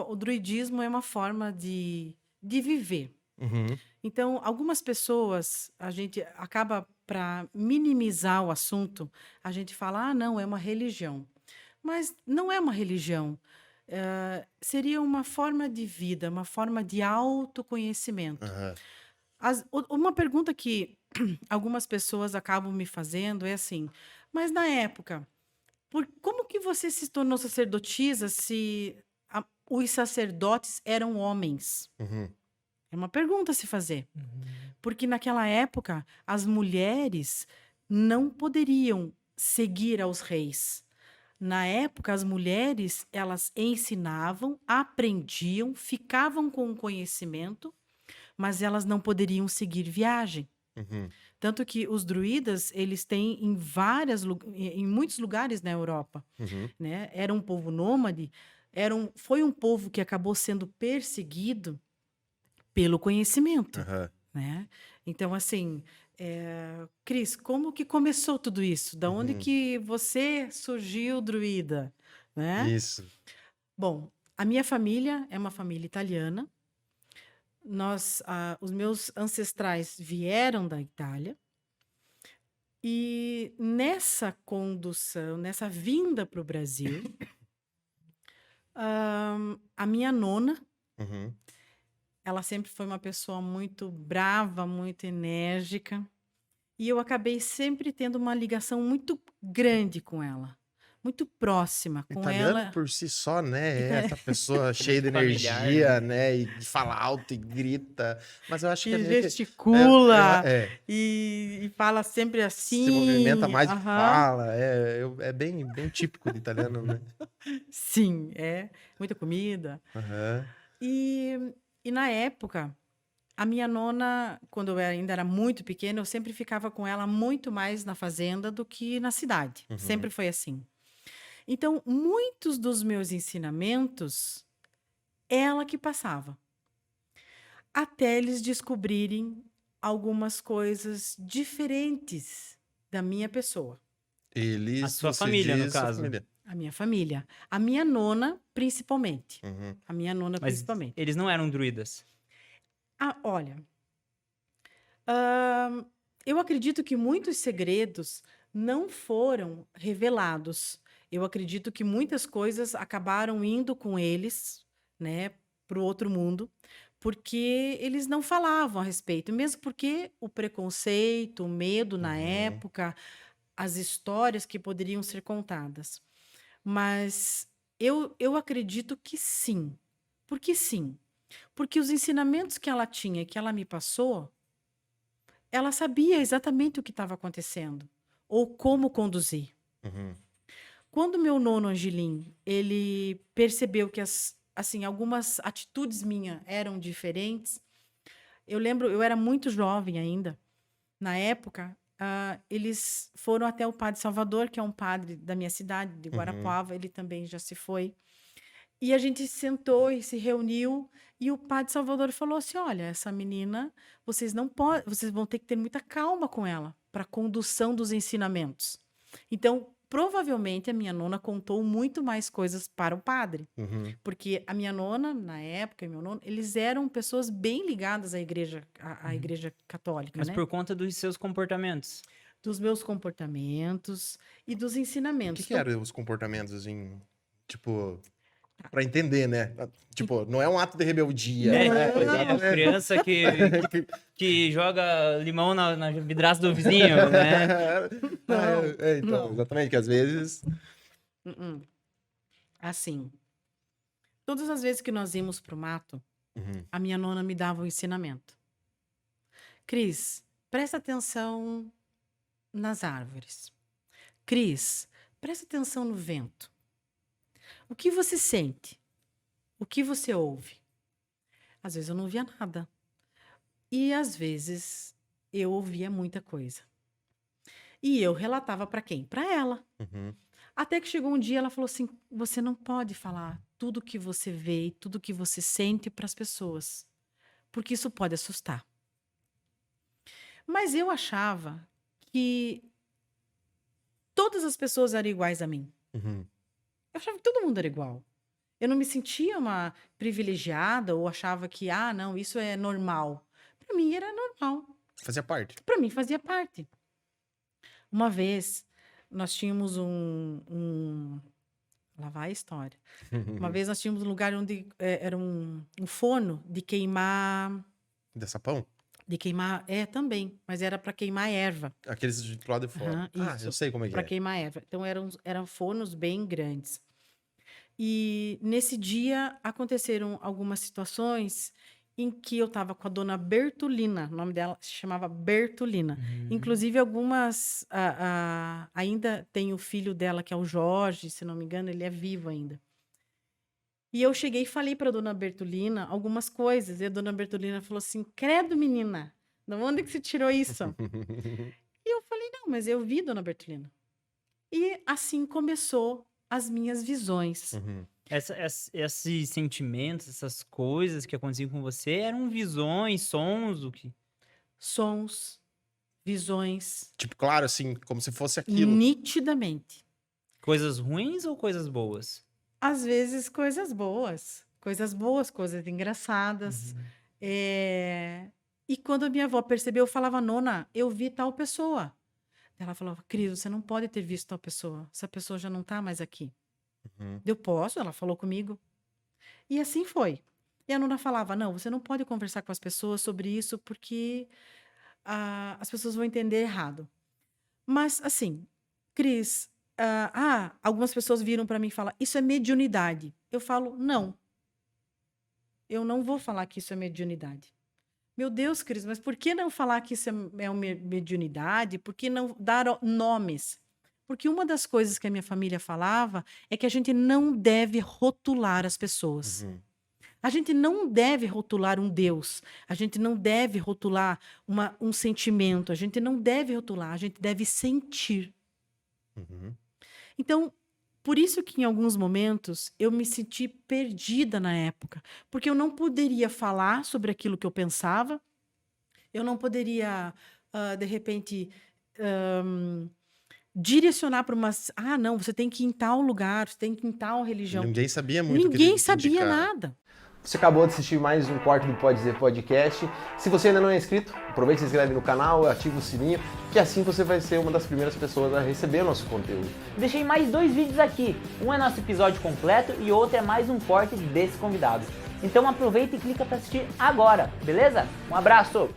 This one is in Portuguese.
o druidismo é uma forma de viver. Uhum. Então, algumas pessoas, a gente acaba para minimizar o assunto, a gente fala, ah, não, é uma religião. Mas não é uma religião. Seria uma forma de vida, uma forma de autoconhecimento. Aham. Uma pergunta que algumas pessoas acabam me fazendo é assim, mas na época, como que você se tornou sacerdotisa se os sacerdotes eram homens? Uhum. É uma pergunta a se fazer. Uhum. Porque naquela época, as mulheres não poderiam seguir aos reis. Na época, as mulheres, elas ensinavam, aprendiam, ficavam com o conhecimento, mas elas não poderiam seguir viagem. Uhum. Tanto que os druidas, eles têm em muitos lugares na Europa, Uhum. né? Era um povo nômade, foi um povo que acabou sendo perseguido pelo conhecimento, Aham. né? Então, assim, Cris, como que começou tudo isso? Da onde Uhum. que você surgiu, druida, né? Isso. Bom, a minha família é uma família italiana. Os meus ancestrais vieram da Itália. E nessa condução, nessa vinda para o Brasil, a minha nona, Uhum. ela sempre foi uma pessoa muito brava, muito enérgica. E eu acabei sempre tendo uma ligação muito grande com ela, muito próxima com Italiano ela. por si só, né, é Ita- essa pessoa cheia Muito de familiar, né? energia, né, e fala alto e grita, mas eu acho que é E meio que gesticula é, e fala sempre se movimenta assim. mais do que Aham. fala, é bem típico do italiano, né. Sim, é. Muita comida. Aham. E, e na época, a minha nona, quando eu ainda era muito pequena, eu sempre ficava com ela muito mais na fazenda do que na cidade. Uhum. Sempre foi assim. Então, muitos dos meus ensinamentos, ela que passava. Até eles descobrirem algumas coisas diferentes da minha pessoa, A Eles, sua você família, no diz sua caso. família. a minha família. A minha nona, principalmente. Uhum. A minha nona, Mas principalmente. eles não eram druidas. Ah, olha, Hã, eu acredito que muitos segredos não foram revelados. Eu acredito que muitas coisas acabaram indo com eles, né, para o outro mundo, porque eles não falavam a respeito, mesmo porque o preconceito, o medo na Uhum. época, as histórias que poderiam ser contadas. Mas eu acredito que sim. Por que sim? Porque os ensinamentos que ela tinha, que ela me passou, ela sabia exatamente o que estava acontecendo ou como conduzir. Uhum. Quando meu nono Angelim, ele percebeu que assim, algumas atitudes minhas eram diferentes. Eu lembro, eu era muito jovem ainda. Na época, eles foram até o Padre Salvador, que é um padre da minha cidade, de Uhum. Guarapuava, ele também já se foi. E a gente sentou e se reuniu e o padre Salvador falou assim: "Olha, essa menina, vocês não podem, vocês vão ter que ter muita calma com ela para a condução dos ensinamentos". Então, provavelmente a minha nona contou muito mais coisas para o padre, Uhum. porque a minha nona, na época, e meu nono, eles eram pessoas bem ligadas à Uhum. igreja católica, Mas né? por conta dos seus comportamentos. Dos meus comportamentos e dos O que ensinamentos. que Então, eram os comportamentos, assim, tipo, pra entender, né? Tipo, não é um ato de rebeldia. É, não, tipo assim, a Exatamente. criança que joga limão na vidraça do vizinho, né? não, Então, não. exatamente, que às vezes. Uh-uh. Assim, todas as vezes que nós íamos para o mato, Uhum. a minha nona me dava um ensinamento. Cris, presta atenção nas árvores. Cris, presta atenção no vento. O que você sente? O que você ouve? Às vezes eu não via nada. E às vezes eu ouvia muita coisa. E eu relatava para quem? Para ela. Uhum. Até que chegou um dia, ela falou assim: você não pode falar tudo que você vê e tudo que você sente para as pessoas, porque isso pode assustar. Mas eu achava que todas as pessoas eram iguais a mim. Uhum. Eu achava que todo mundo era igual. Eu não me sentia uma privilegiada ou achava que, não, isso é normal. Para mim era normal. Fazia parte. Para mim fazia parte. Uma vez, nós tínhamos lá vai a história. Uma vez nós tínhamos um lugar onde era um forno de queimar... De sapão? De queimar, também, mas era para queimar erva. Aqueles de lado de fora. Aham, isso, Eu sei como é que para é. queimar erva. Então eram fornos bem grandes. E nesse dia aconteceram algumas situações em que eu estava com a dona Bertolina, o nome dela se chamava Bertolina. Inclusive algumas, ainda tem o filho dela que é o Jorge, se não me engano, ele é vivo ainda. E eu cheguei e falei para a dona Bertolina algumas coisas. E a dona Bertolina falou assim: credo, menina, de onde que você tirou isso? E eu falei: não, mas eu vi, dona Bertolina. E assim começou as minhas visões. Esses sentimentos, essas coisas que aconteciam com você eram visões, sons, o que? Sons, visões. Tipo, claro, assim, como se fosse aquilo. Nitidamente. Coisas ruins ou coisas boas? Às vezes, coisas boas, coisas engraçadas. E quando a minha avó percebeu, eu falava: nona, eu vi tal pessoa. Ela falava: Cris, você não pode ter visto tal pessoa. Essa pessoa já não está mais aqui. Eu posso, ela falou comigo. E assim foi. E a nona falava: não, você não pode conversar com as pessoas sobre isso porque as pessoas vão entender errado. Mas, assim, Cris... algumas pessoas viram para mim e falam: isso é mediunidade. Eu falo: não. Eu não vou falar que isso é mediunidade. Meu Deus, Cris, mas por que não falar que isso é uma mediunidade? Por que não dar nomes? Porque uma das coisas que a minha família falava é que a gente não deve rotular as pessoas. A gente não deve rotular um Deus. A gente não deve rotular um sentimento. A gente não deve rotular. A gente deve sentir. Então, por isso que em alguns momentos eu me senti perdida na época, porque eu não poderia falar sobre aquilo que eu pensava, eu não poderia, de repente, direcionar para umas... não, você tem que ir em tal lugar, você tem que ir em tal religião. Ninguém sabia muito o que Ninguém sabia indicar. nada. Você acabou de assistir mais um corte do Pode Dizer Podcast. Se você ainda não é inscrito, aproveite e se inscreve no canal, ativa o sininho, que assim você vai ser uma das primeiras pessoas a receber o nosso conteúdo. Deixei mais 2 vídeos aqui. Um é nosso episódio completo e outro é mais um corte desse convidado. Então aproveita e clica para assistir agora, beleza? Um abraço!